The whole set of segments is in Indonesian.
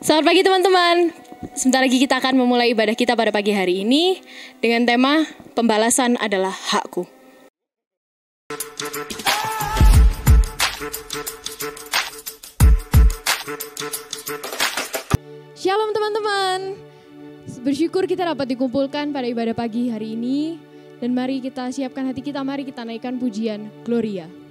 Selamat pagi teman-teman. Sebentar lagi kita akan memulai ibadah kita pada pagi hari ini dengan tema pembalasan adalah hakku. Shalom teman-teman. Bersyukur kita dapat dikumpulkan pada ibadah pagi hari ini. Dan mari kita siapkan hati kita, mari kita naikkan pujian Gloria.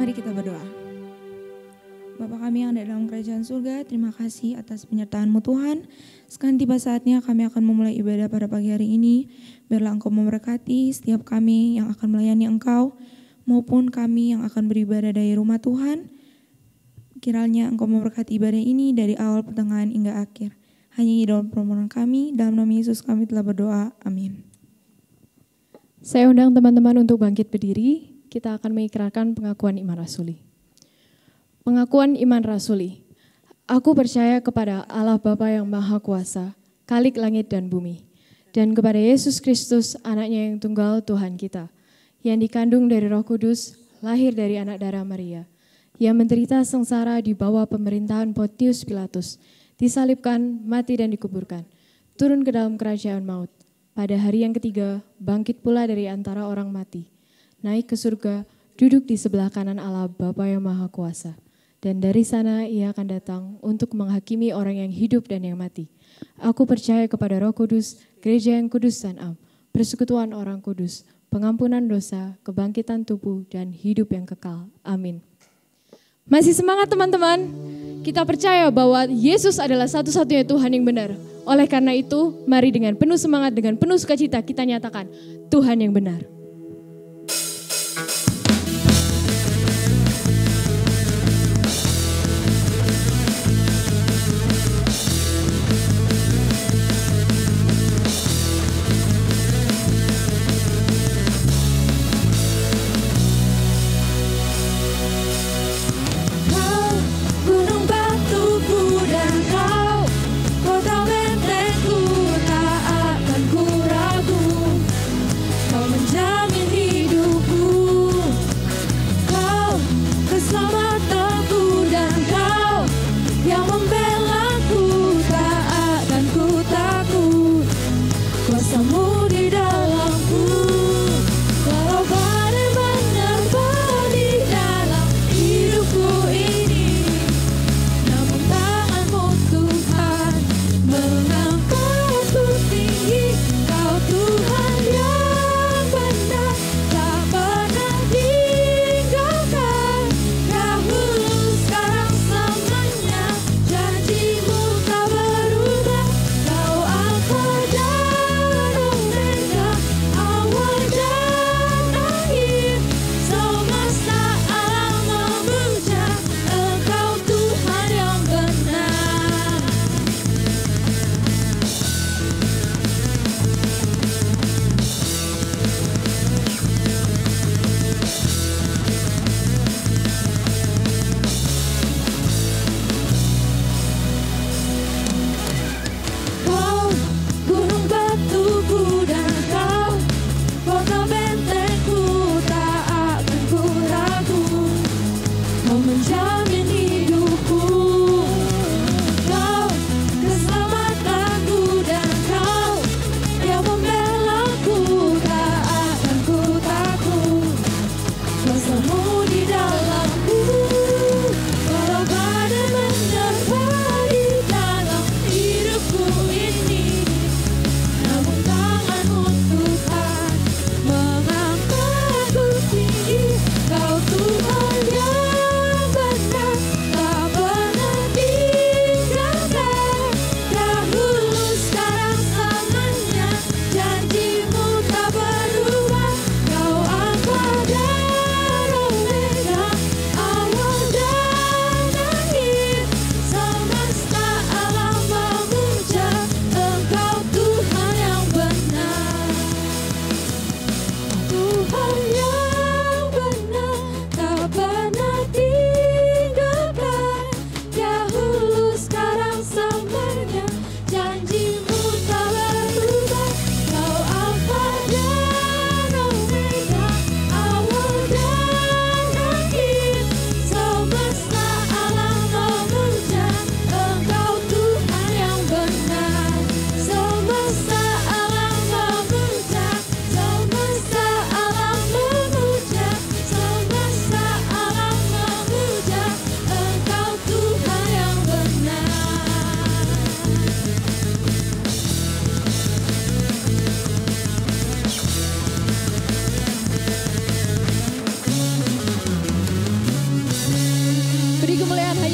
Mari kita berdoa. Bapa kami yang ada dalam kerajaan surga, terima kasih atas penyertaan-Mu Tuhan. Sekarang tiba saatnya kami akan memulai ibadah pada pagi hari ini. Biarlah Engkau memberkati setiap kami yang akan melayani Engkau, maupun kami yang akan beribadah dari rumah Tuhan. Kiranya Engkau memberkati ibadah ini dari awal, pertengahan, hingga akhir. Hanya di dalam permohonan kami, dalam nama Yesus kami telah berdoa. Amin. Saya undang teman-teman untuk bangkit berdiri. Kita akan mengikrarkan pengakuan iman rasuli. Pengakuan iman rasuli. Aku percaya kepada Allah Bapa yang Maha Kuasa, Khalik langit dan bumi, dan kepada Yesus Kristus, anaknya yang tunggal Tuhan kita, yang dikandung dari Roh Kudus, lahir dari anak darah Maria, yang menderita sengsara di bawah pemerintahan Pontius Pilatus, disalibkan, mati dan dikuburkan, turun ke dalam kerajaan maut. Pada hari yang ketiga, bangkit pula dari antara orang mati, naik ke surga, duduk di sebelah kanan Allah Bapa yang Maha Kuasa. Dan dari sana ia akan datang untuk menghakimi orang yang hidup dan yang mati. Aku percaya kepada Roh Kudus, gereja yang kudus dan am, persekutuan orang kudus, pengampunan dosa, kebangkitan tubuh, dan hidup yang kekal. Amin. Masih semangat teman-teman? Kita percaya bahwa Yesus adalah satu-satunya Tuhan yang benar. Oleh karena itu, mari dengan penuh semangat, dengan penuh sukacita kita nyatakan Tuhan yang benar. Kau menjadi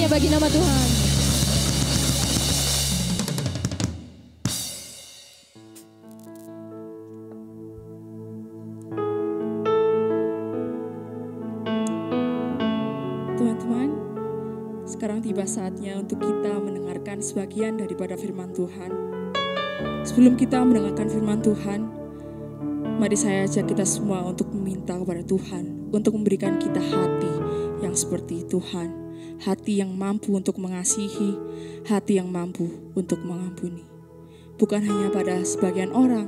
hanya bagi nama Tuhan. Teman-teman, sekarang tiba saatnya untuk kita mendengarkan sebagian daripada firman Tuhan. Sebelum kita mendengarkan firman Tuhan, mari saya ajak kita semua untuk meminta kepada Tuhan untuk memberikan kita hati yang seperti Tuhan, hati yang mampu untuk mengasihi, hati yang mampu untuk mengampuni. Bukan hanya pada sebagian orang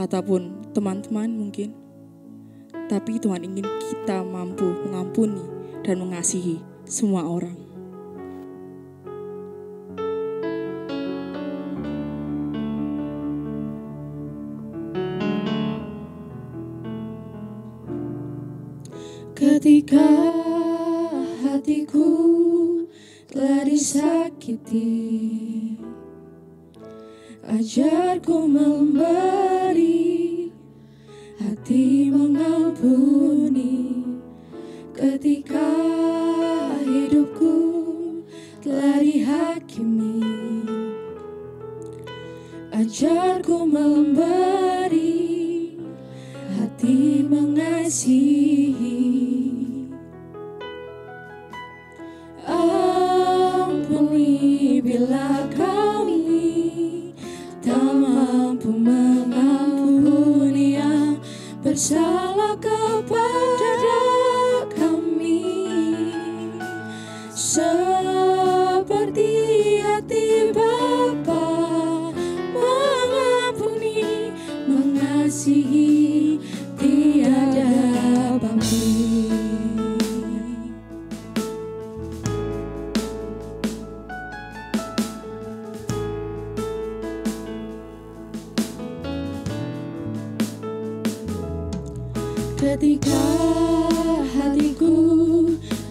ataupun teman-teman mungkin, tapi Tuhan ingin kita mampu mengampuni dan mengasihi semua orang. Ketika hatiku telah disakiti, ajarku memberi, hati mengampuni. Ketika hidupku telah dihakimi, ajarku memberi, hati mengasihi. Ampuni bila kami tak mampu mengampuni yang bersalah kepada kami, seperti hati Bapa mengampuni, mengasihi, tiada pamrih. Ketika hatiku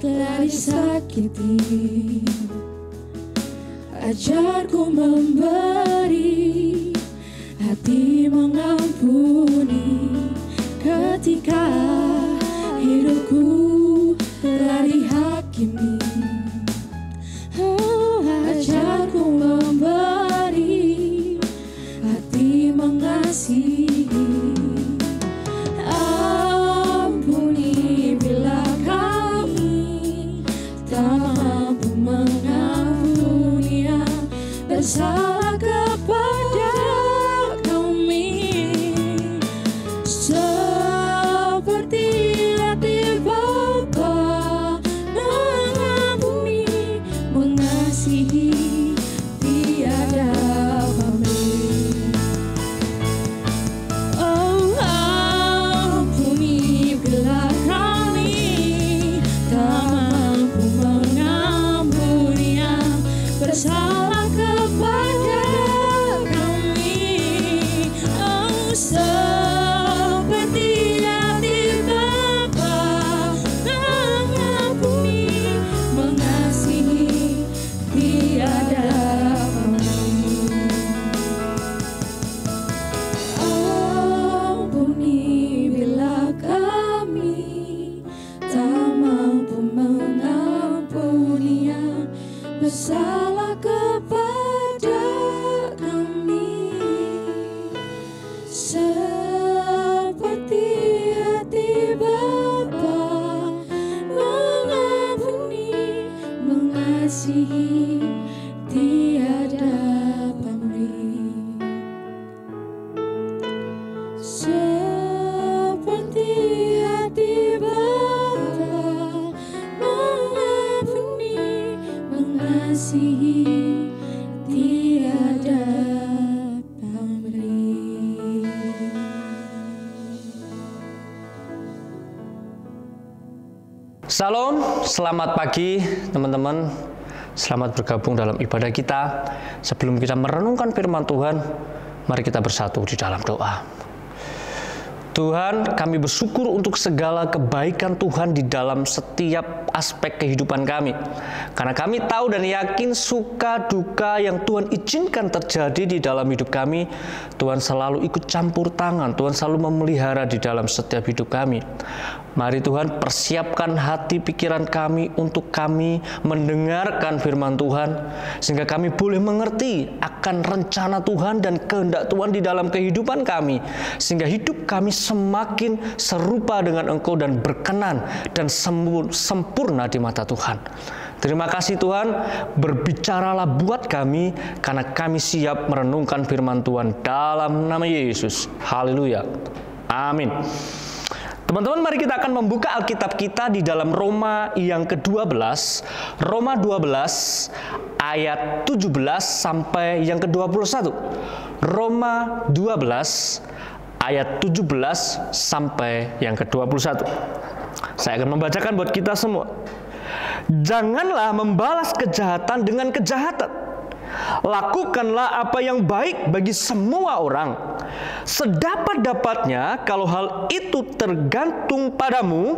telah disakiti, ajarku memberi, hati mengampuni. Ketika hidupku telah dihakimi, ajarku memberi, hati mengasihi. Ampuni bila kami tak mampu mengampuni yang bersalah kepada kami, seperti hati Bapa mengampuni, mengasihi, tiada pamrih. Oh, ampuni bila kami tak mampu mengampuni yang bersalah kepada kami. Oh, seperti hati Bapa mengampuni, mengasihi, tiada pamrih. Ampuni bila kami tak mampu mengampuni yang bersalah kepada kami, seperti hati Bapa mengampuni, mengasihi, tiada pamrih. Seperti hati Bapa mengampuni, mengasihi, tiada pamrih. Shalom, selamat pagi teman-teman. Selamat bergabung dalam ibadah kita. Sebelum kita merenungkan firman Tuhan, mari kita bersatu di dalam doa. Tuhan, kami bersyukur untuk segala kebaikan Tuhan di dalam setiap aspek kehidupan kami. Karena kami tahu dan yakin suka duka yang Tuhan izinkan terjadi di dalam hidup kami, Tuhan selalu ikut campur tangan, Tuhan selalu memelihara di dalam setiap hidup kami. Mari Tuhan persiapkan hati pikiran kami untuk kami mendengarkan firman Tuhan, sehingga kami boleh mengerti akan rencana Tuhan dan kehendak Tuhan di dalam kehidupan kami, sehingga hidup kami semakin serupa dengan Engkau dan berkenan dan sempurna di mata Tuhan. Terima kasih Tuhan, berbicaralah buat kami, karena kami siap merenungkan firman Tuhan dalam nama Yesus. Haleluya. Amin. Teman-teman, mari kita akan membuka Alkitab kita di dalam Roma yang ke-12, Roma 12 ayat 17 sampai yang ke-21. Roma 12 ayat 17 sampai yang ke-21. Saya akan membacakan buat kita semua. Janganlah membalas kejahatan dengan kejahatan. Lakukanlah apa yang baik bagi semua orang. Sedapat-dapatnya, kalau hal itu tergantung padamu,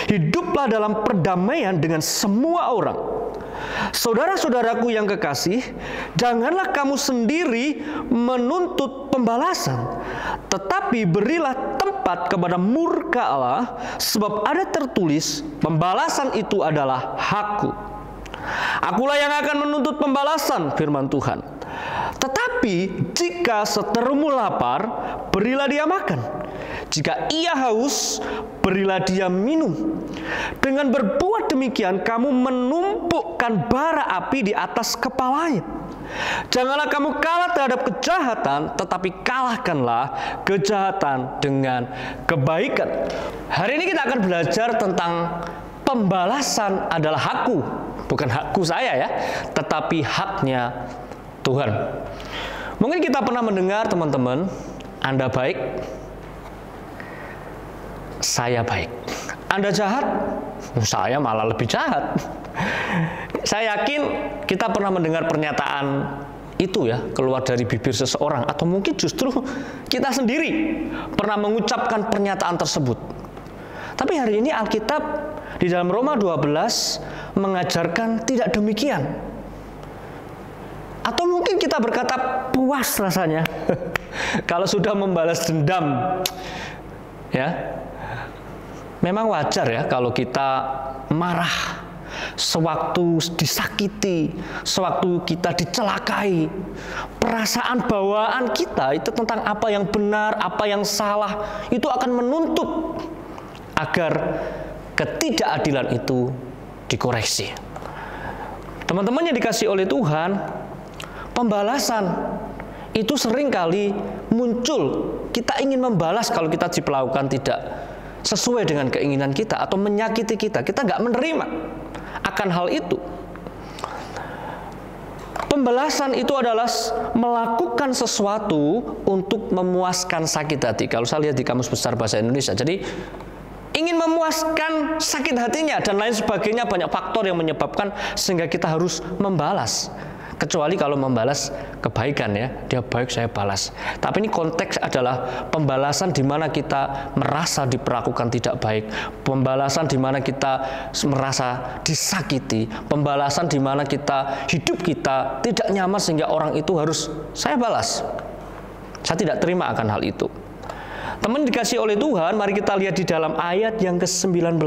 hiduplah dalam perdamaian dengan semua orang. Saudara-saudaraku yang kekasih, janganlah kamu sendiri menuntut pembalasan, tetapi berilah tempat kepada murka Allah, sebab ada tertulis, pembalasan itu adalah hakku. Akulah yang akan menuntut pembalasan, firman Tuhan. Tetapi jika seterumu lapar, berilah dia makan. Jika ia haus, berilah dia minum. Dengan berbuat demikian, kamu menumpukkan bara api di atas kepalanya. Janganlah kamu kalah terhadap kejahatan, tetapi kalahkanlah kejahatan dengan kebaikan. Hari ini kita akan belajar tentang pembalasan adalah hakku. Bukan hakku saya ya, tetapi haknya Tuhan. Mungkin kita pernah mendengar teman-teman, Anda baik, saya baik. Anda jahat, saya malah lebih jahat. Saya yakin kita pernah mendengar pernyataan itu ya, keluar dari bibir seseorang, atau mungkin justru kita sendiri pernah mengucapkan pernyataan tersebut. Tapi hari ini Alkitab di dalam Roma 12 mengajarkan tidak demikian. Atau mungkin kita berkata puas rasanya kalau sudah membalas dendam. Ya. Memang wajar ya kalau kita marah sewaktu disakiti, sewaktu kita dicelakai. Perasaan bawaan kita itu tentang apa yang benar, apa yang salah, itu akan menuntut agar ketidakadilan itu dikoreksi. Teman-teman yang dikasihi oleh Tuhan, pembalasan itu seringkali muncul. Kita ingin membalas kalau kita diperlakukan tidak sesuai dengan keinginan kita atau menyakiti kita. Kita nggak menerima akan hal itu. Pembalasan itu adalah melakukan sesuatu untuk memuaskan sakit hati. Kalau saya lihat di Kamus Besar Bahasa Indonesia, jadi ingin memuaskan sakit hatinya dan lain sebagainya, banyak faktor yang menyebabkan sehingga kita harus membalas. Kecuali kalau membalas kebaikan ya, dia baik saya balas. Tapi ini konteks adalah pembalasan di mana kita merasa diperlakukan tidak baik, pembalasan di mana kita merasa disakiti, pembalasan di mana hidup kita tidak nyaman sehingga orang itu harus saya balas. Saya tidak terima akan hal itu. Teman dikasih oleh Tuhan, mari kita lihat di dalam ayat yang ke-19.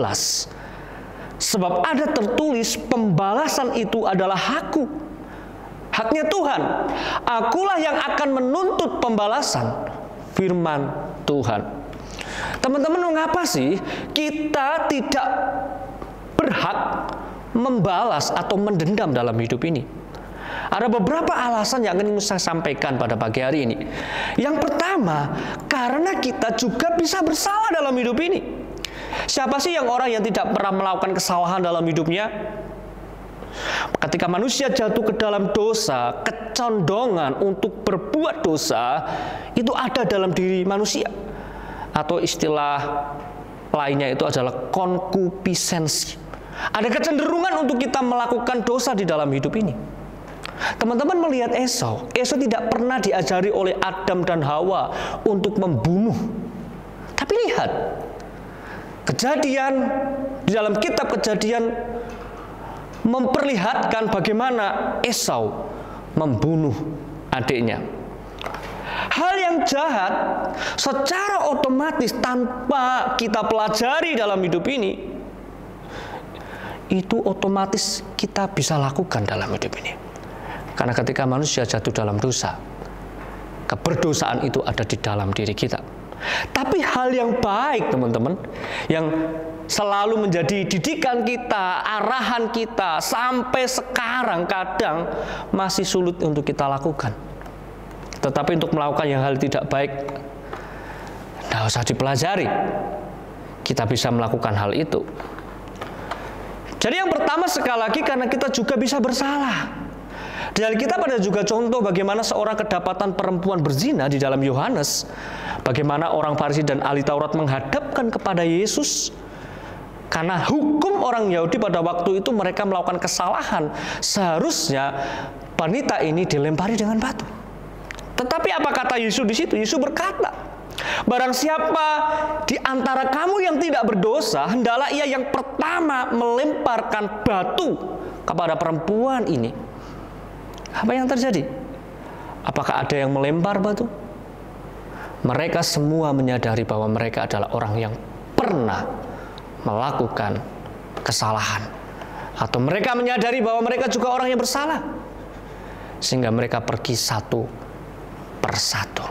Sebab ada tertulis, pembalasan itu adalah hakku. Haknya Tuhan. Akulah yang akan menuntut pembalasan, firman Tuhan. Teman-teman, mengapa sih kita tidak berhak membalas atau mendendam dalam hidup ini? Ada beberapa alasan yang ingin saya sampaikan pada pagi hari ini. Yang pertama, karena kita juga bisa bersalah dalam hidup ini. Siapa sih orang yang tidak pernah melakukan kesalahan dalam hidupnya? Ketika manusia jatuh ke dalam dosa, kecondongan untuk berbuat dosa itu ada dalam diri manusia. Atau istilah lainnya itu adalah konkupisensi. Ada kecenderungan untuk kita melakukan dosa di dalam hidup ini. Teman-teman melihat Esau tidak pernah diajari oleh Adam dan Hawa untuk membunuh. Tapi lihat, Kejadian, di dalam kitab Kejadian memperlihatkan bagaimana Esau membunuh adiknya. hal yang jahat secara otomatis tanpa kita pelajari dalam hidup ini, itu otomatis kita bisa lakukan dalam hidup ini. Karena ketika manusia jatuh dalam dosa, keberdosaan itu ada di dalam diri kita. Tapi hal yang baik, teman-teman, yang selalu menjadi didikan kita, arahan kita, sampai sekarang kadang masih sulit untuk kita lakukan. Tetapi untuk melakukan yang hal tidak baik, tidak usah dipelajari. Kita bisa melakukan hal itu. Jadi yang pertama, sekali lagi, karena kita juga bisa bersalah. Di Alkitab ada juga contoh bagaimana seorang kedapatan perempuan berzina di dalam Yohanes. Bagaimana orang Farisi dan ahli Taurat menghadapkan kepada Yesus. Karena hukum orang Yahudi pada waktu itu mereka melakukan kesalahan. Seharusnya wanita ini dilempari dengan batu. Tetapi apa kata Yesus di situ? Yesus berkata, barang siapa di antara kamu yang tidak berdosa, hendaklah ia yang pertama melemparkan batu kepada perempuan ini. Apa yang terjadi? Apakah ada yang melempar batu? Mereka semua menyadari bahwa mereka adalah orang yang pernah melakukan kesalahan. Atau mereka menyadari bahwa mereka juga orang yang bersalah. Sehingga mereka pergi satu persatu.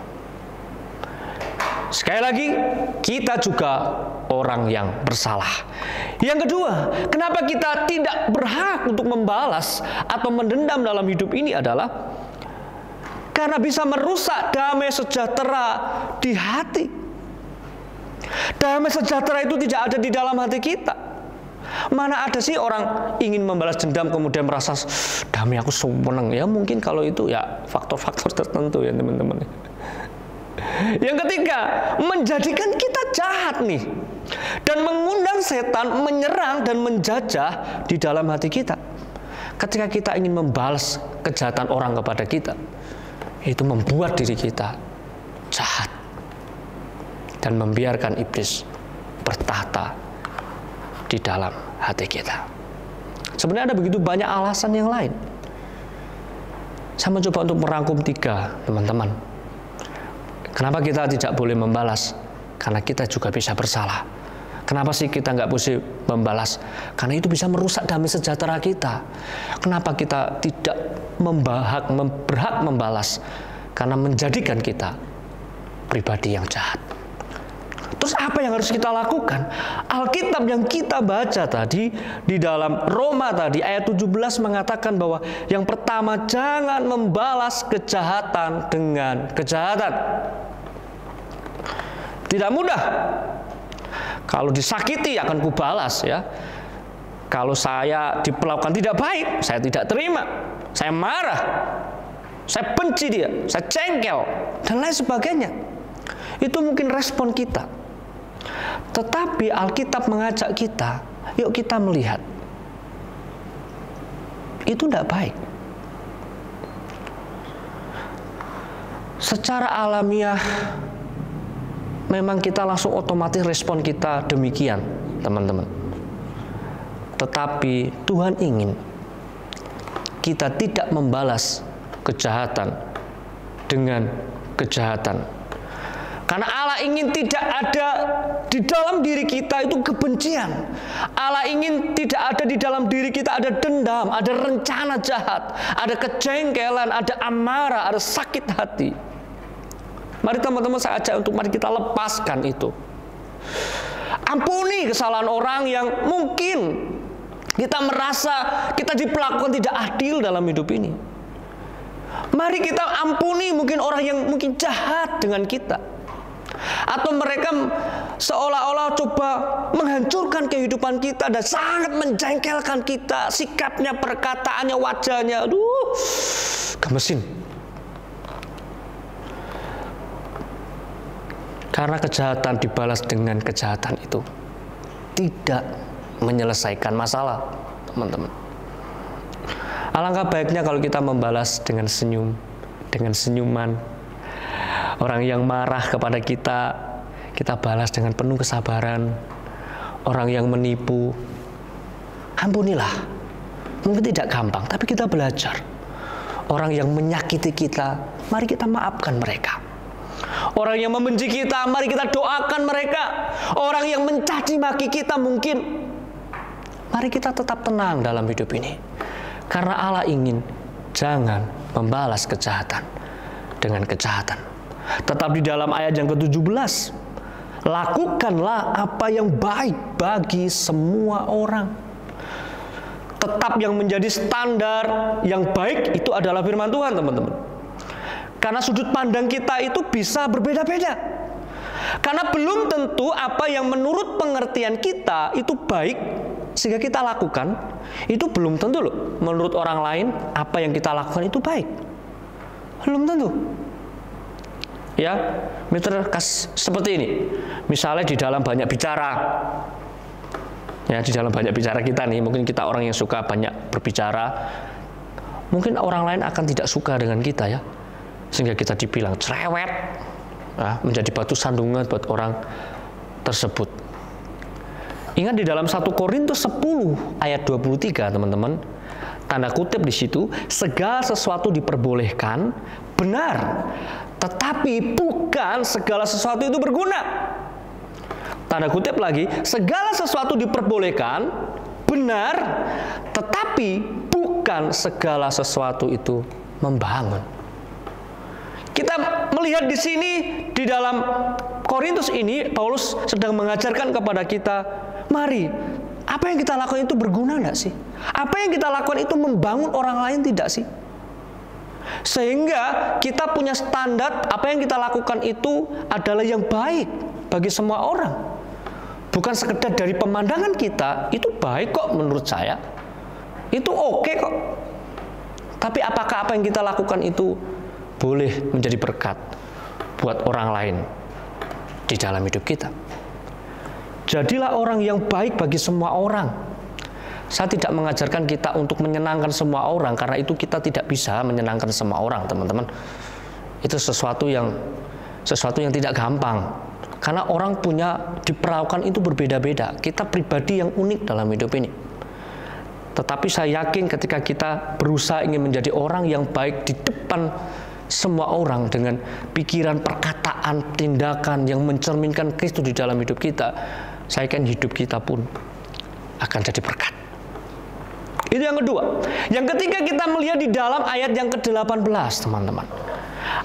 Sekali lagi, kita juga orang yang bersalah. Yang kedua, kenapa kita tidak berhak untuk membalas atau mendendam dalam hidup ini adalah karena bisa merusak damai sejahtera di hati. Damai sejahtera itu tidak ada di dalam hati kita. Mana ada sih orang ingin membalas dendam kemudian merasa damai, aku seneng. Ya mungkin kalau itu ya faktor-faktor tertentu ya teman-teman. Yang ketiga, menjadikan kita jahat nih. Dan mengundang setan menyerang dan menjajah di dalam hati kita. Ketika kita ingin membalas kejahatan orang kepada kita, itu membuat diri kita jahat dan membiarkan iblis bertahta di dalam hati kita. Sebenarnya ada begitu banyak alasan yang lain. Saya mencoba untuk merangkum 3, teman-teman. Kenapa kita tidak boleh membalas? Karena kita juga bisa bersalah. Kenapa sih kita nggak boleh membalas? Karena itu bisa merusak damai sejahtera kita. Kenapa kita tidak berhak membalas? Karena menjadikan kita pribadi yang jahat. Terus apa yang harus kita lakukan? Alkitab yang kita baca tadi di dalam Roma tadi ayat 17 mengatakan bahwa yang pertama, jangan membalas kejahatan dengan kejahatan. Tidak mudah. Kalau disakiti akan kubalas ya. Kalau saya diperlakukan tidak baik, saya tidak terima. Saya marah. Saya benci dia, saya jengkel dan lain sebagainya. Itu mungkin respon kita. Tetapi Alkitab mengajak kita, yuk kita melihat. Itu tidak baik. Secara alamiah memang kita langsung otomatis respon kita demikian, teman-teman. Tetapi Tuhan ingin kita tidak membalas kejahatan dengan kejahatan. Karena Allah ingin tidak ada di dalam diri kita itu kebencian. Allah ingin tidak ada di dalam diri kita ada dendam, ada rencana jahat, ada kejengkelan, ada amarah, ada sakit hati. Mari teman-teman saya ajak untuk mari kita lepaskan itu. Ampuni kesalahan orang yang mungkin kita merasa kita diperlakukan tidak adil dalam hidup ini. Mari kita ampuni mungkin orang yang mungkin jahat dengan kita. Atau mereka seolah-olah coba menghancurkan kehidupan kita dan sangat menjengkelkan kita. Sikapnya, perkataannya, wajahnya, aduh, gemesin. Karena kejahatan dibalas dengan kejahatan itu tidak menyelesaikan masalah, teman-teman. Alangkah baiknya kalau kita membalas dengan senyum, dengan senyuman. Orang yang marah kepada kita, kita balas dengan penuh kesabaran. Orang yang menipu, ampunilah. Mungkin tidak gampang, tapi kita belajar. Orang yang menyakiti kita, mari kita maafkan mereka. Orang yang membenci kita, mari kita doakan mereka. Orang yang mencaci maki kita mungkin, mari kita tetap tenang dalam hidup ini. Karena Allah ingin jangan membalas kejahatan dengan kejahatan. Tetap di dalam ayat yang ke-17, lakukanlah apa yang baik bagi semua orang. Tetap yang menjadi standar yang baik itu adalah firman Tuhan, teman-teman. Karena sudut pandang kita itu bisa berbeda-beda. Karena belum tentu apa yang menurut pengertian kita itu baik sehingga kita lakukan, itu belum tentu loh menurut orang lain apa yang kita lakukan itu baik. Belum tentu. Ya, seperti ini. Misalnya di dalam banyak bicara. Ya, di dalam banyak bicara kita nih, mungkin kita orang yang suka banyak berbicara. Mungkin orang lain akan tidak suka dengan kita ya. Sehingga kita dibilang cerewet. Nah, menjadi batu sandungan buat orang tersebut. Ingat di dalam 1 Korintus 10 ayat 23, teman-teman. Tanda kutip di situ, segala sesuatu diperbolehkan, benar, tetapi bukan segala sesuatu itu berguna. Tanda kutip lagi, segala sesuatu diperbolehkan, benar, tetapi bukan segala sesuatu itu membangun. Kita melihat di sini, di dalam Korintus ini, Paulus sedang mengajarkan kepada kita, mari, apa yang kita lakukan itu berguna enggak sih? Apa yang kita lakukan itu membangun orang lain tidak sih? Sehingga kita punya standar, apa yang kita lakukan itu adalah yang baik bagi semua orang. Bukan sekedar dari pemandangan kita, itu baik kok menurut saya. Itu oke kok. Tapi apakah apa yang kita lakukan itu boleh menjadi berkat buat orang lain di dalam hidup kita? Jadilah orang yang baik bagi semua orang. Saya tidak mengajarkan kita untuk menyenangkan semua orang, karena itu kita tidak bisa menyenangkan semua orang, teman-teman. Itu sesuatu yang tidak gampang. Karena orang punya diperlakukan itu berbeda-beda. Kita pribadi yang unik dalam hidup ini. Tetapi saya yakin ketika kita berusaha ingin menjadi orang yang baik di depan semua orang dengan pikiran, perkataan, tindakan yang mencerminkan Kristus di dalam hidup kita, saya yakin hidup kita pun akan jadi berkat. Itu yang kedua. Yang ketiga, kita melihat di dalam ayat yang ke-18, teman-teman.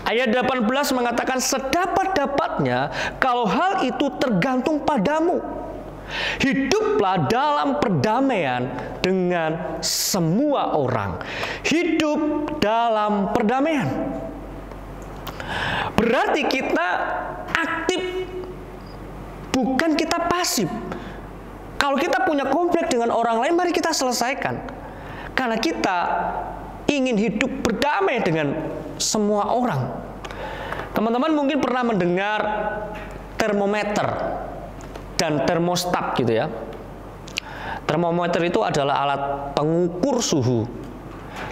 Ayat 18 mengatakan, sedapat-dapatnya kalau hal itu tergantung padamu, hiduplah dalam perdamaian dengan semua orang. Hidup dalam perdamaian. Berarti kita aktif, bukan kita pasif. Kalau kita punya konflik dengan orang lain, mari kita selesaikan. Karena kita ingin hidup berdamai dengan semua orang. Teman-teman mungkin pernah mendengar termometer dan termostat gitu ya. Termometer itu adalah alat pengukur suhu.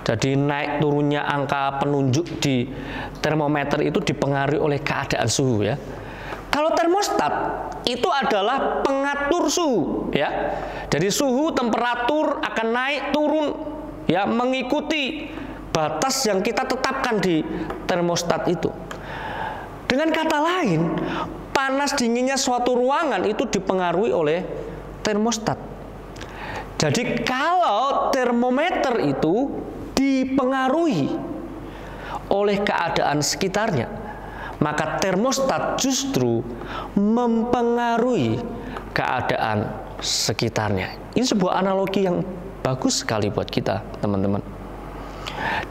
Jadi naik turunnya angka penunjuk di termometer itu dipengaruhi oleh keadaan suhu ya. Kalau termostat itu adalah pengatur suhu ya. Jadi suhu temperatur akan naik turun ya, mengikuti batas yang kita tetapkan di termostat itu. Dengan kata lain, panas dinginnya suatu ruangan itu dipengaruhi oleh termostat. Jadi kalau termometer itu dipengaruhi oleh keadaan sekitarnya, maka termostat justru mempengaruhi keadaan sekitarnya. Ini sebuah analogi yang bagus sekali buat kita, teman-teman.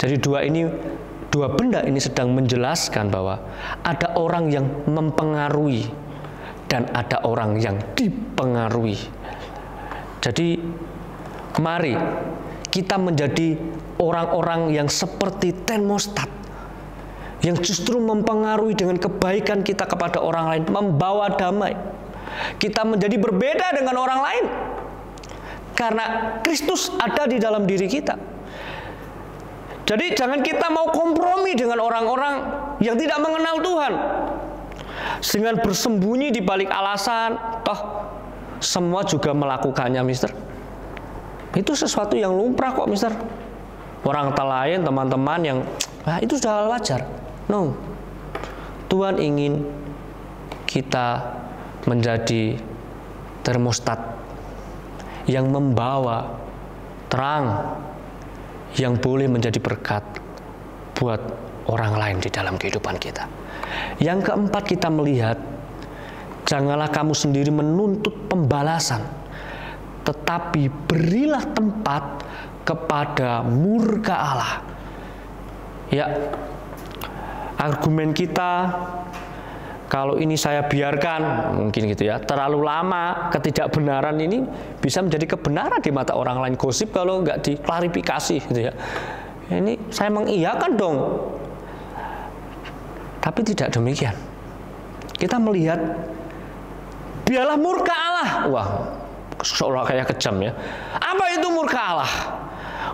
Jadi dua benda ini sedang menjelaskan bahwa ada orang yang mempengaruhi dan ada orang yang dipengaruhi. Jadi mari kita menjadi orang-orang yang seperti termostat, yang justru mempengaruhi dengan kebaikan kita kepada orang lain, membawa damai. Kita menjadi berbeda dengan orang lain karena Kristus ada di dalam diri kita. Jadi jangan kita mau kompromi dengan orang-orang yang tidak mengenal Tuhan dengan bersembunyi di balik alasan, toh semua juga melakukannya, mister. Itu sesuatu yang lumrah kok, mister. Orang lain, teman-teman yang itu sudah hal wajar. No. Tuhan ingin kita menjadi termostat yang membawa terang, yang boleh menjadi berkat buat orang lain di dalam kehidupan kita. Yang keempat, kita melihat, janganlah kamu sendiri menuntut pembalasan, tetapi berilah tempat kepada murka Allah. Ya, argumen kita, kalau ini saya biarkan, mungkin gitu ya, terlalu lama ketidakbenaran ini bisa menjadi kebenaran di mata orang lain. Gosip kalau nggak diklarifikasi gitu ya. Ini saya mengiyakan dong. Tapi tidak demikian. Kita melihat, biarlah murka Allah. Wah, seolah kayak kejam ya. Apa itu murka Allah?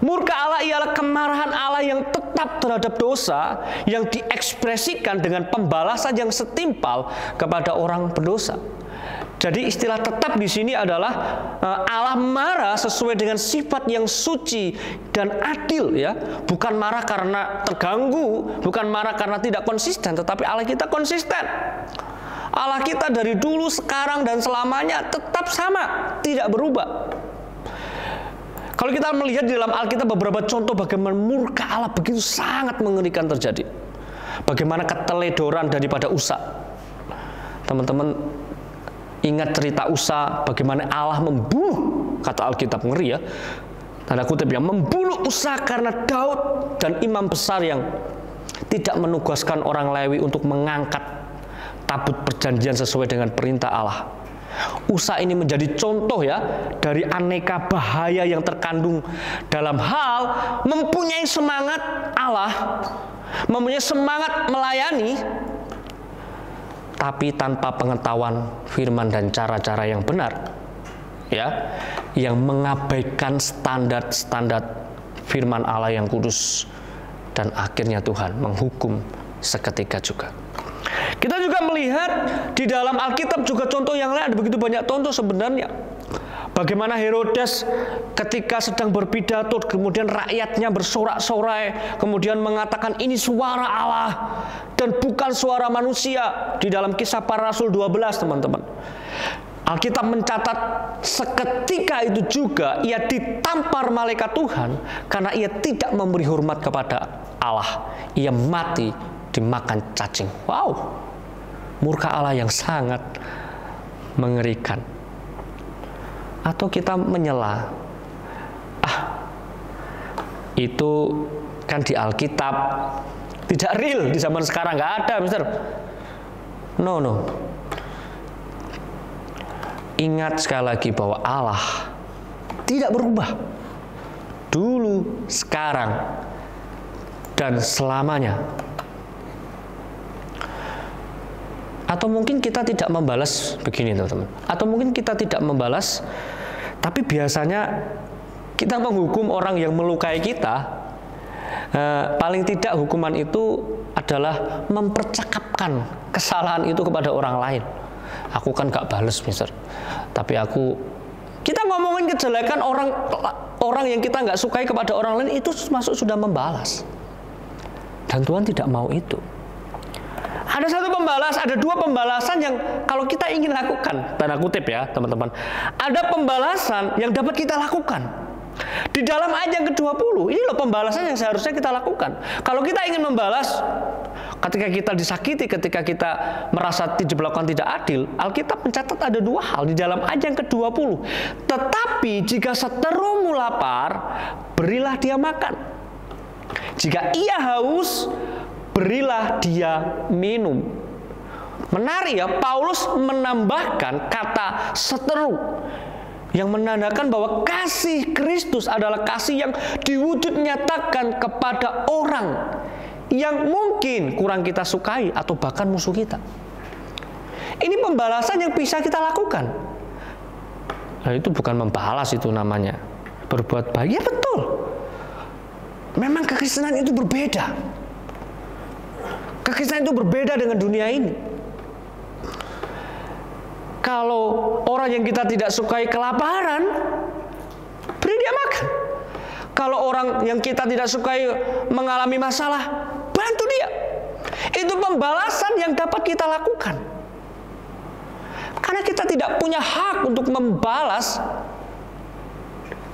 Murka Allah ialah kemarahan Allah yang tetap terhadap dosa, yang diekspresikan dengan pembalasan yang setimpal kepada orang berdosa. Jadi istilah tetap di sini adalah Allah marah sesuai dengan sifat yang suci dan adil ya. Bukan marah karena terganggu, bukan marah karena tidak konsisten, tetapi Allah kita konsisten. Allah kita dari dulu, sekarang, dan selamanya tetap sama, tidak berubah. Kalau kita melihat di dalam Alkitab beberapa contoh bagaimana murka Allah begitu sangat mengerikan terjadi. Bagaimana keteledoran daripada Usa. Teman-teman ingat cerita Usa, bagaimana Allah membunuh, kata Alkitab, ngeri ya, tanda kutip ya, membunuh Usa karena Daud dan imam besar yang tidak menugaskan orang Lewi untuk mengangkat tabut perjanjian sesuai dengan perintah Allah. Usa ini menjadi contoh ya dari aneka bahaya yang terkandung dalam hal mempunyai semangat Allah, mempunyai semangat melayani, tapi tanpa pengetahuan firman dan cara-cara yang benar, ya, yang mengabaikan standar-standar firman Allah yang kudus, dan akhirnya Tuhan menghukum seketika juga. Kita juga melihat di dalam Alkitab juga contoh yang lain, ada begitu banyak contoh sebenarnya. Bagaimana Herodes ketika sedang berpidato, kemudian rakyatnya bersorak-sorai, kemudian mengatakan ini suara Allah dan bukan suara manusia, di dalam Kisah Para Rasul 12, teman-teman. Alkitab mencatat seketika itu juga ia ditampar malaikat Tuhan karena ia tidak memberi hormat kepada Allah. Ia mati dimakan cacing. Wow, murka Allah yang sangat mengerikan. Atau kita menyela, itu kan di Alkitab, tidak real di zaman sekarang, nggak ada, Mister. No. Ingat sekali lagi bahwa Allah tidak berubah, dulu, sekarang, dan selamanya. Atau mungkin kita tidak membalas, begini teman-teman. Atau mungkin kita tidak membalas, tapi biasanya kita menghukum orang yang melukai kita. Paling tidak hukuman itu adalah mempercakapkan kesalahan itu kepada orang lain. Aku kan gak bales, Mister. Tapi kita ngomongin kejelekan orang yang kita gak sukai kepada orang lain, itu masuk sudah membalas. Dan Tuhan tidak mau itu. Ada ada dua pembalasan yang kalau kita ingin lakukan, tanda kutip ya teman-teman, ada pembalasan yang dapat kita lakukan. Di dalam ayat yang ke-20, ini loh pembalasan yang seharusnya kita lakukan. Kalau kita ingin membalas, ketika kita disakiti, ketika kita merasa diperlakukan tidak adil, Alkitab mencatat ada dua hal di dalam ayat yang ke-20. Tetapi jika seterumu lapar, berilah dia makan. Jika ia haus, berilah dia minum. Menarik ya, Paulus menambahkan kata seteru, yang menandakan bahwa kasih Kristus adalah kasih yang diwujud nyatakan kepada orang yang mungkin kurang kita sukai atau bahkan musuh kita. Ini pembalasan yang bisa kita lakukan. Nah, itu bukan membalas, itu namanya berbuat baik. Ya betul. Memang kekristenan itu berbeda. Kekristenan itu berbeda dengan dunia ini. Kalau orang yang kita tidak sukai kelaparan, beri dia makan. Kalau orang yang kita tidak sukai mengalami masalah, bantu dia. Itu pembalasan yang dapat kita lakukan. Karena kita tidak punya hak untuk membalas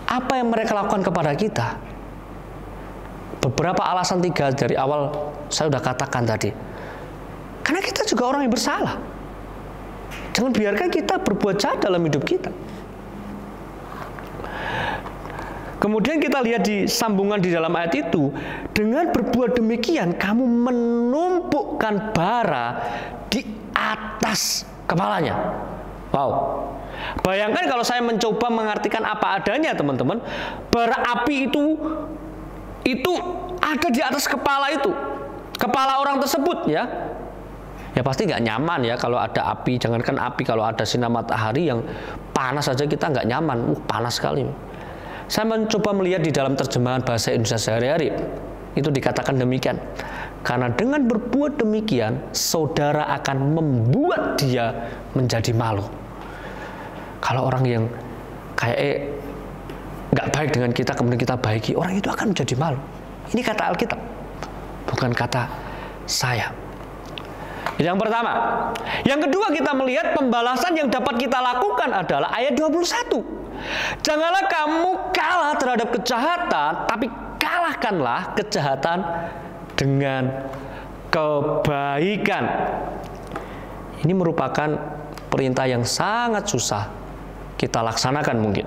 apa yang mereka lakukan kepada kita. Beberapa alasan 3 dari awal saya sudah katakan tadi. Karena kita juga orang yang bersalah. Jangan biarkan kita berbuat jahat dalam hidup kita. Kemudian kita lihat di sambungan di dalam ayat itu, dengan berbuat demikian kamu menumpukkan bara di atas kepalanya. Wow. Bayangkan kalau saya mencoba mengartikan apa adanya, teman-teman. Bara api itu ada di atas kepala itu. Kepala orang tersebut ya. Ya pasti nggak nyaman ya kalau ada api. Jangankan api, kalau ada sinar matahari yang panas saja kita nggak nyaman. Panas sekali. Saya mencoba melihat di dalam terjemahan bahasa Indonesia sehari-hari. Itu dikatakan demikian. Karena dengan berbuat demikian, saudara akan membuat dia menjadi malu. Kalau orang yang kayak nggak baik dengan kita, kemudian kita baiki, orang itu akan menjadi malu. Ini kata Alkitab, bukan kata saya. Yang pertama. Yang kedua, kita melihat pembalasan yang dapat kita lakukan adalah ayat 21. Janganlah kamu kalah terhadap kejahatan, tapi kalahkanlah kejahatan dengan kebaikan. Ini merupakan perintah yang sangat susah kita laksanakan mungkin.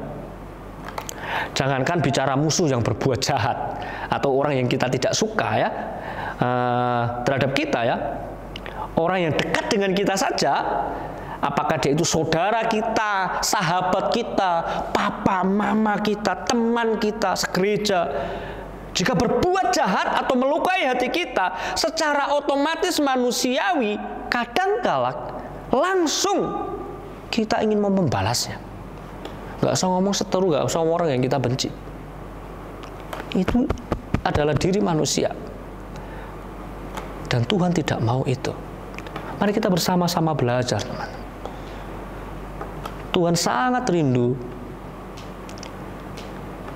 Jangankan bicara musuh yang berbuat jahat atau orang yang kita tidak suka ya terhadap kita ya, orang yang dekat dengan kita saja. Apakah dia itu saudara kita, sahabat kita, papa, mama kita, teman kita, segereja. Jika berbuat jahat atau melukai hati kita, secara otomatis manusiawi, kadangkala langsung kita ingin membalasnya. Gak usah ngomong seteru, gak usah ngomong orang yang kita benci. Itu adalah diri manusia. Dan Tuhan tidak mau itu. Mari kita bersama-sama belajar, teman. Tuhan sangat rindu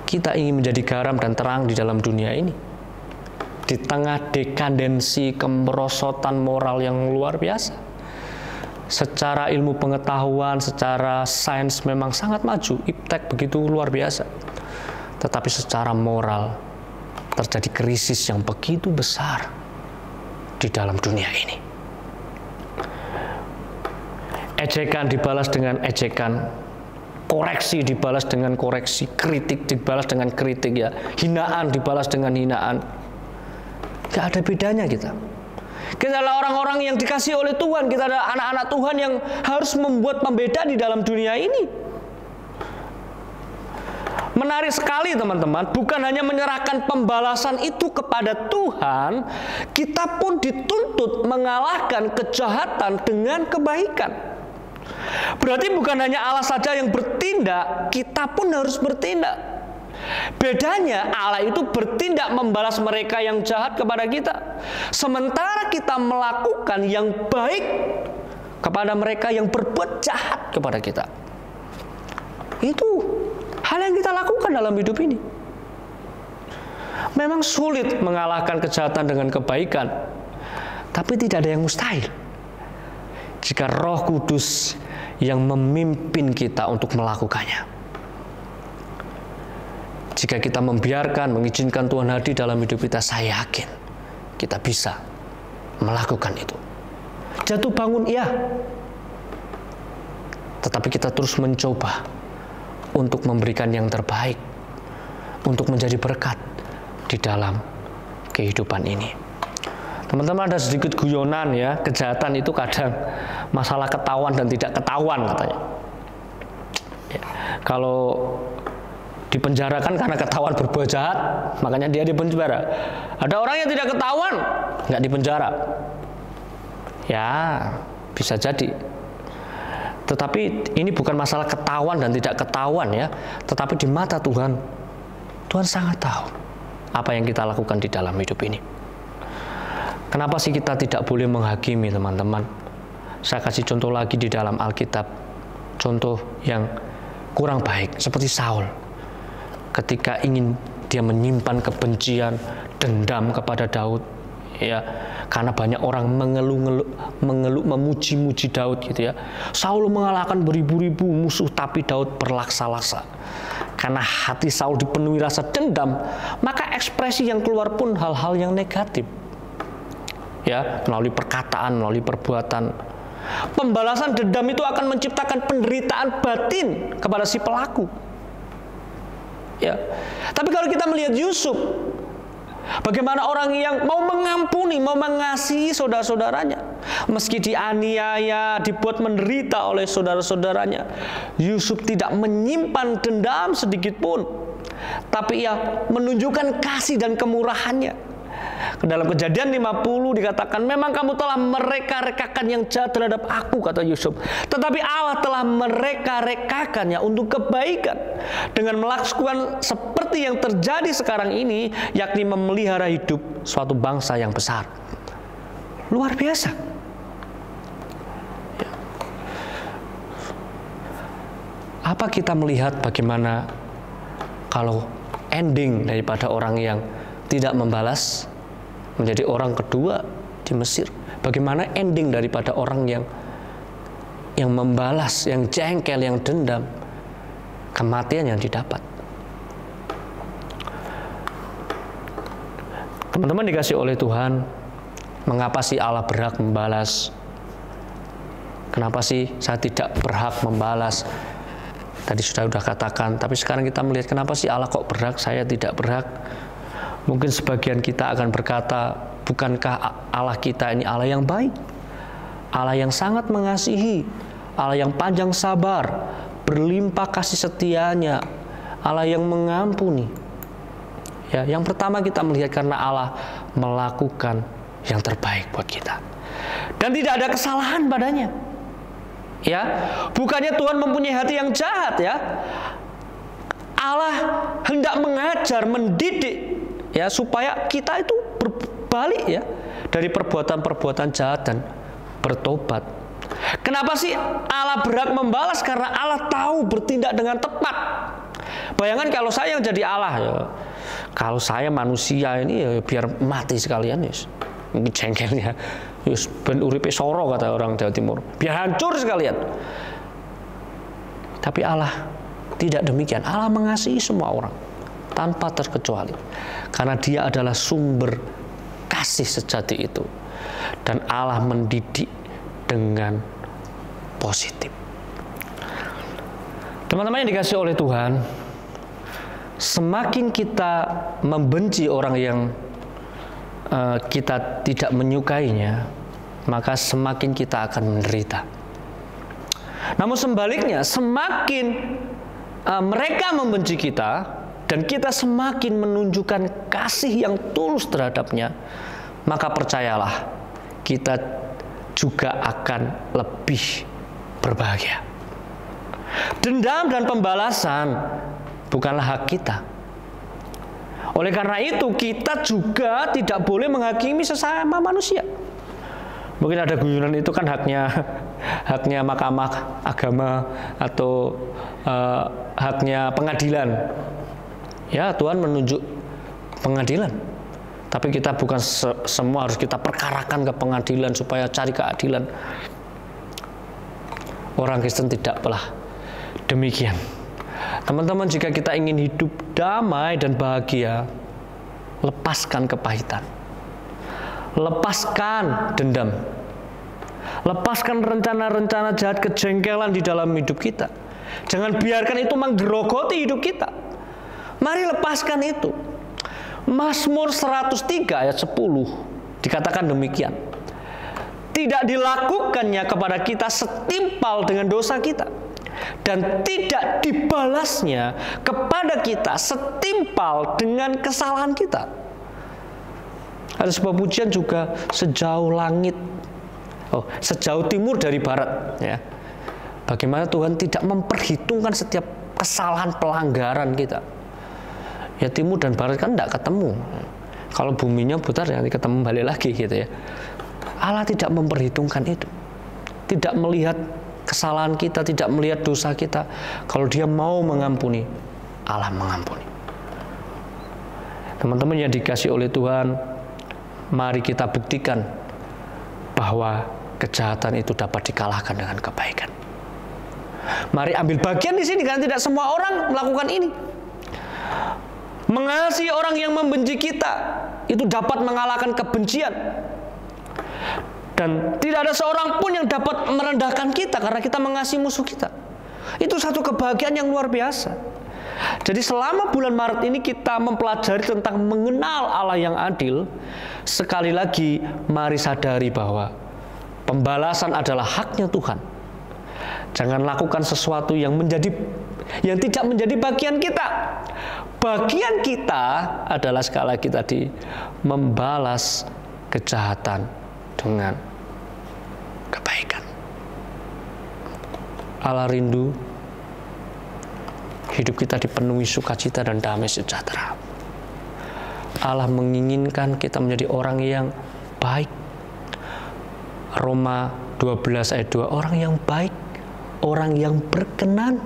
kita ingin menjadi garam dan terang di dalam dunia ini. Di tengah dekadensi kemerosotan moral yang luar biasa. Secara ilmu pengetahuan, secara sains memang sangat maju, iptek begitu luar biasa. Tetapi secara moral terjadi krisis yang begitu besar di dalam dunia ini. Ejekan dibalas dengan ejekan, koreksi dibalas dengan koreksi, kritik dibalas dengan kritik ya, hinaan dibalas dengan hinaan. Gak ada bedanya kita. Kita adalah orang-orang yang dikasih oleh Tuhan, kita adalah anak-anak Tuhan yang harus membuat pembeda di dalam dunia ini. Menarik sekali teman-teman, bukan hanya menyerahkan pembalasan itu kepada Tuhan, kita pun dituntut mengalahkan kejahatan dengan kebaikan. Berarti bukan hanya Allah saja yang bertindak, kita pun harus bertindak. Bedanya Allah itu bertindak membalas mereka yang jahat kepada kita, sementara kita melakukan yang baik kepada mereka yang berbuat jahat kepada kita. Itu hal yang kita lakukan dalam hidup ini. Memang sulit mengalahkan kejahatan dengan kebaikan, tapi tidak ada yang mustahil jika Roh Kudus yang memimpin kita untuk melakukannya. Jika kita membiarkan, mengizinkan Tuhan hadir dalam hidup kita, saya yakin kita bisa melakukan itu. Jatuh bangun, iya. Tetapi kita terus mencoba untuk memberikan yang terbaik, untuk menjadi berkat di dalam kehidupan ini. Teman-teman, ada sedikit guyonan ya, kejahatan itu kadang masalah ketahuan dan tidak ketahuan katanya. Ya, kalau dipenjarakan karena ketahuan berbuat jahat, makanya dia dipenjara. Ada orang yang tidak ketahuan, nggak dipenjara. Ya, bisa jadi. Tetapi ini bukan masalah ketahuan dan tidak ketahuan ya, tetapi di mata Tuhan, Tuhan sangat tahu apa yang kita lakukan di dalam hidup ini. Kenapa sih kita tidak boleh menghakimi, teman-teman? Saya kasih contoh lagi di dalam Alkitab, contoh yang kurang baik, seperti Saul. Ketika ingin dia menyimpan kebencian, dendam kepada Daud, Ya, karena banyak orang mengeluh memuji-muji Daud gitu ya. Saul mengalahkan beribu-ribu musuh tapi Daud berlaksa-laksa. Karena hati Saul dipenuhi rasa dendam, maka ekspresi yang keluar pun hal-hal yang negatif. Ya, melalui perkataan, melalui perbuatan. Pembalasan dendam itu akan menciptakan penderitaan batin kepada si pelaku. Ya. Tapi kalau kita melihat Yusuf, bagaimana orang yang mau mengampuni, mau mengasihi saudara-saudaranya, meski dianiaya, dibuat menderita oleh saudara-saudaranya, Yusuf tidak menyimpan dendam sedikit pun, tapi ia menunjukkan kasih dan kemurahannya. Dalam Kejadian 50 dikatakan, memang kamu telah mereka-rekakan yang jahat terhadap aku, kata Yusuf, tetapi Allah telah mereka-rekakannya untuk kebaikan dengan melakukan seperti yang terjadi sekarang ini, yakni memelihara hidup suatu bangsa yang besar. Luar biasa. Apa kita melihat bagaimana kalau ending daripada orang yang tidak membalas menjadi orang kedua di Mesir? Bagaimana ending daripada orang yang membalas, yang jengkel, yang dendam? Kematian yang didapat. Teman-teman dikasih oleh Tuhan, mengapa sih Allah berhak membalas? Kenapa sih saya tidak berhak membalas? Tadi sudah katakan, tapi sekarang kita melihat kenapa sih Allah kok berhak, saya tidak berhak? Mungkin sebagian kita akan berkata, bukankah Allah kita ini Allah yang baik? Allah yang sangat mengasihi, Allah yang panjang sabar, berlimpah kasih setianya, Allah yang mengampuni. Ya, yang pertama kita melihat karena Allah melakukan yang terbaik buat kita. Dan tidak ada kesalahan padanya. Ya, bukannya Tuhan mempunyai hati yang jahat ya. Allah hendak mengajar, mendidik ya, supaya kita itu berbalik ya dari perbuatan-perbuatan jahat dan bertobat. Kenapa sih Allah berhak membalas? Karena Allah tahu bertindak dengan tepat. Bayangkan kalau saya yang jadi Allah ya, kalau saya manusia ini ya biar mati sekalian ya, mungkin jengkelnya, yus ben uripe soro kata orang Jawa Timur, biar hancur sekalian. Tapi Allah tidak demikian. Allah mengasihi semua orang tanpa terkecuali, karena Dia adalah sumber kasih sejati itu, dan Allah mendidik dengan positif. Teman-teman yang dikasih oleh Tuhan, semakin kita membenci orang yang kita tidak menyukainya, maka semakin kita akan menderita. Namun sebaliknya, semakin mereka membenci kita dan kita semakin menunjukkan kasih yang tulus terhadapnya, maka percayalah, kita juga akan lebih berbahagia. Dendam dan pembalasan bukanlah hak kita. Oleh karena itu, kita juga tidak boleh menghakimi sesama manusia. Mungkin ada guyonan itu kan haknya Mahkamah Agama atau haknya pengadilan. Ya, Tuhan menunjuk pengadilan. Tapi kita bukan semua harus kita perkarakan ke pengadilan supaya cari keadilan. Orang Kristen tidak pernah demikian. Teman-teman, jika kita ingin hidup damai dan bahagia, lepaskan kepahitan. Lepaskan dendam. Lepaskan rencana-rencana jahat, kejengkelan di dalam hidup kita. Jangan biarkan itu menggerogoti hidup kita. Mari lepaskan itu. Mazmur 103 ayat 10 dikatakan demikian. Tidak dilakukannya kepada kita setimpal dengan dosa kita, dan tidak dibalasnya kepada kita setimpal dengan kesalahan kita. Ada sebuah pujian juga, sejauh langit, sejauh timur dari barat ya. Bagaimana Tuhan tidak memperhitungkan setiap kesalahan pelanggaran kita. Ya, timur dan barat kan tidak ketemu. Kalau buminya putar nanti ketemu balik lagi gitu ya. Allah tidak memperhitungkan itu. Tidak melihat kesalahan kita, tidak melihat dosa kita. Kalau Dia mau mengampuni, Allah mengampuni. Teman-teman yang dikasih oleh Tuhan, mari kita buktikan bahwa kejahatan itu dapat dikalahkan dengan kebaikan. Mari ambil bagian di sini, karena tidak semua orang melakukan ini. Mengasihi orang yang membenci kita itu dapat mengalahkan kebencian. Dan tidak ada seorang pun yang dapat merendahkan kita karena kita mengasihi musuh kita. Itu satu kebahagiaan yang luar biasa. Jadi selama bulan Maret ini kita mempelajari tentang mengenal Allah yang adil. Sekali lagi mari sadari bahwa pembalasan adalah haknya Tuhan. Jangan lakukan sesuatu yang tidak menjadi bagian kita. Bagian kita adalah sekali lagi tadi membalas kejahatan dengan kebaikan. Allah rindu hidup kita dipenuhi sukacita dan damai sejahtera. Allah menginginkan kita menjadi orang yang baik. Roma 12 ayat 2, orang yang baik, orang yang berkenan,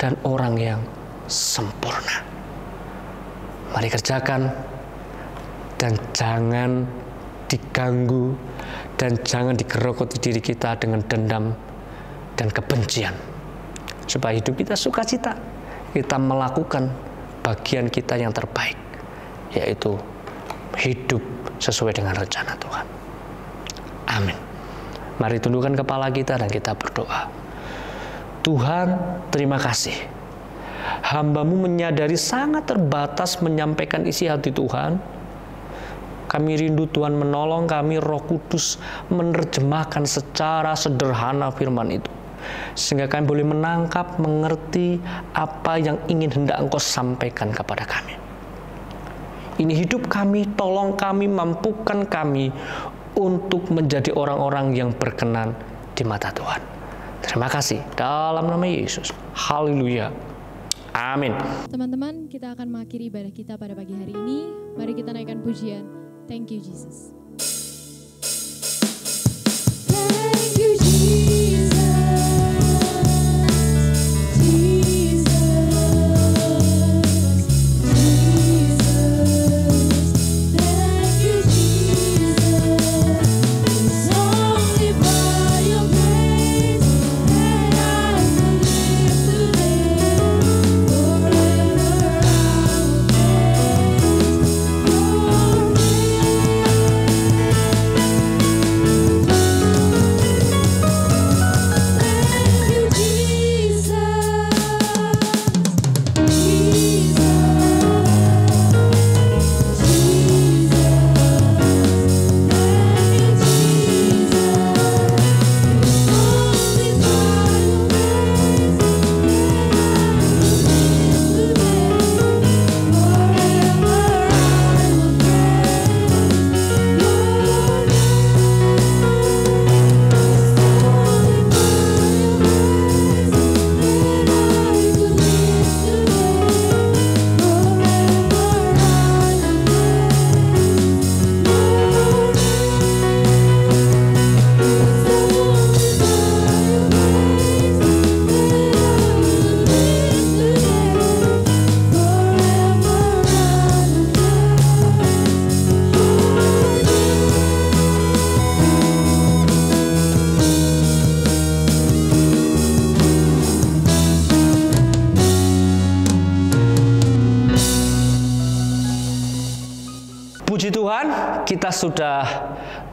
dan orang yang sempurna. Mari kerjakan, dan jangan diganggu, dan jangan digerogoti diri kita dengan dendam dan kebencian. Supaya hidup kita sukacita, kita melakukan bagian kita yang terbaik, yaitu hidup sesuai dengan rencana Tuhan. Amin. Mari tundukkan kepala kita dan kita berdoa. Tuhan, terima kasih. Hamba-Mu menyadari sangat terbatas menyampaikan isi hati Tuhan. Kami rindu Tuhan menolong kami, Roh Kudus menerjemahkan secara sederhana firman itu. Sehingga kami boleh menangkap, mengerti apa yang ingin hendak Engkau sampaikan kepada kami. Ini hidup kami, tolong kami, mampukan kami untuk menjadi orang-orang yang berkenan di mata Tuhan. Terima kasih dalam nama Yesus. Haleluya. Amin. Teman-teman, kita akan mengakhiri ibadah kita pada pagi hari ini. Mari kita naikkan pujian. Thank you, Jesus. Thank you, Jesus. Puji Tuhan, kita sudah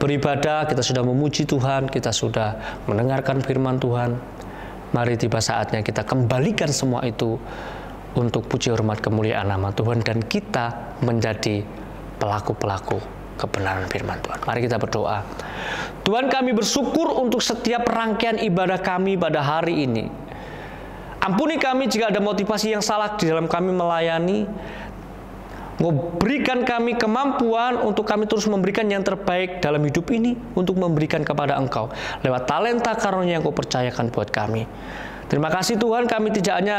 beribadah, kita sudah memuji Tuhan, kita sudah mendengarkan firman Tuhan. Mari tiba saatnya kita kembalikan semua itu untuk puji hormat kemuliaan nama Tuhan dan kita menjadi pelaku-pelaku kebenaran firman Tuhan. Mari kita berdoa. Tuhan, kami bersyukur untuk setiap rangkaian ibadah kami pada hari ini. Ampuni kami jika ada motivasi yang salah di dalam kami melayani. Berikan kami kemampuan untuk kami terus memberikan yang terbaik dalam hidup ini untuk memberikan kepada Engkau lewat talenta karunia yang Kau percayakan buat kami. Terima kasih Tuhan, kami tidak hanya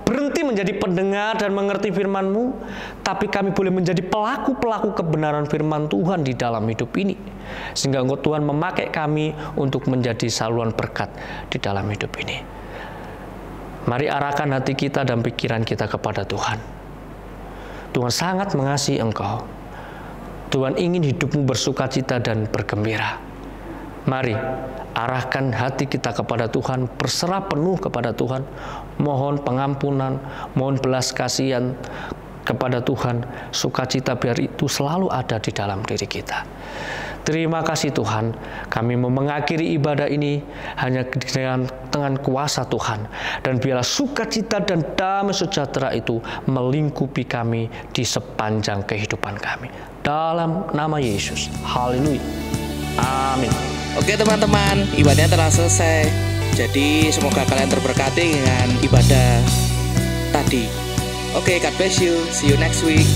berhenti menjadi pendengar dan mengerti firman-Mu, tapi kami boleh menjadi pelaku-pelaku kebenaran firman Tuhan di dalam hidup ini. Sehingga Engkau Tuhan memakai kami untuk menjadi saluran berkat di dalam hidup ini. Mari arahkan hati kita dan pikiran kita kepada Tuhan. Tuhan sangat mengasihi engkau. Tuhan ingin hidupmu bersukacita dan bergembira. Mari, arahkan hati kita kepada Tuhan, berserah penuh kepada Tuhan, mohon pengampunan, mohon belas kasihan kepada Tuhan, sukacita biar itu selalu ada di dalam diri kita. Terima kasih Tuhan, kami mau mengakhiri ibadah ini hanya dengan kuasa Tuhan. Dan biarlah sukacita dan damai sejahtera itu melingkupi kami di sepanjang kehidupan kami. Dalam nama Yesus, haleluya, amin. Oke teman-teman, ibadahnya telah selesai. Jadi semoga kalian terberkati dengan ibadah tadi. Oke, God bless you. See you next week.